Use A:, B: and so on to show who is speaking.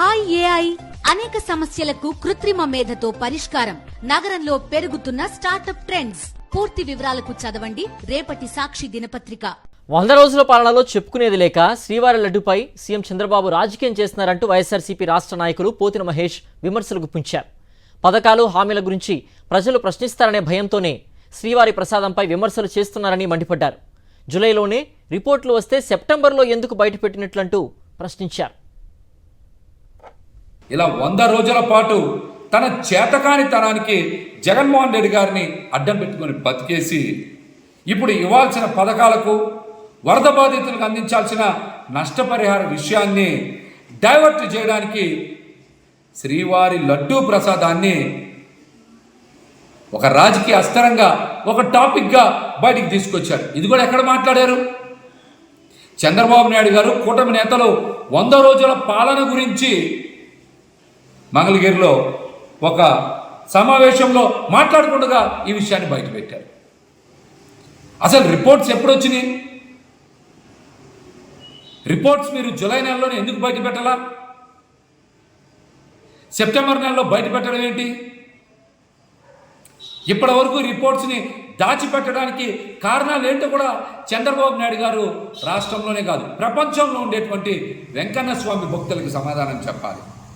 A: Hi AI అనేక సమస్యలకు కృత్రిమ మేధతో పరిష్కారం. నగరంలో పెరుగుతున్న స్టార్టప్ ట్రెండ్స్. పూర్తి వివరాలకు చదవండి రేపటి సాక్షి దినపత్రిక.
B: 100 రోజుల పాలనలో చెప్పుకునేది లేక శ్రీవారి లడ్డుపై సీఎం చంద్రబాబు రాజకీయం చేస్తున్నారంటూ వైఎస్ఆర్సీపీ రాష్ట్ర నాయకులు పోతిన మహేష్ విమర్శలు గుప్పించారు. పథకాలు హామీల గురించి ప్రజలు ప్రశ్నిస్తారనే భయంతోనే శ్రీవారి ప్రసాదంపై విమర్శలు చేస్తున్నారని మండిపడ్డారు. జూలైలోనే రిపోర్టులు వస్తే సెప్టెంబర్లో ఎందుకు బయటపెట్టినట్లంటూ ప్రశ్నించారు.
C: ఇలా 100 రోజుల పాటు తన చేతకానితనానికి జగన్మోహన్ రెడ్డి గారిని అడ్డం పెట్టుకుని బతికేసి ఇప్పుడు ఇవ్వాల్సిన పథకాలకు, వరద బాధితులకు అందించాల్సిన నష్టపరిహార విషయాన్ని డైవర్ట్ చేయడానికి శ్రీవారి లడ్డూ ప్రసాదాన్ని ఒక రాజకీయ అస్త్రంగా, ఒక టాపిక్గా బయటికి తీసుకొచ్చారు. ఇది కూడా ఎక్కడ మాట్లాడారు? చంద్రబాబు నాయుడు గారు కూటమి నేతలు 100 రోజుల పాలన గురించి మంగళగిరిలో ఒక సమావేశంలో మాట్లాడకుండా ఈ విషయాన్ని బయటపెట్టారు. అసలు రిపోర్ట్స్ ఎప్పుడు వచ్చినాయి? రిపోర్ట్స్ మీరు జూలై నెలలోనే ఎందుకు బయటపెట్టాలా? సెప్టెంబర్ నెలలో బయటపెట్టడం ఏంటి? ఇప్పటి వరకు రిపోర్ట్స్ని దాచిపెట్టడానికి కారణాలు ఏంటో కూడా చంద్రబాబు నాయుడు గారు రాష్ట్రంలోనే కాదు ప్రపంచంలో ఉండేటువంటి వెంకన్న స్వామి భక్తులకు సమాధానం చెప్పాలి.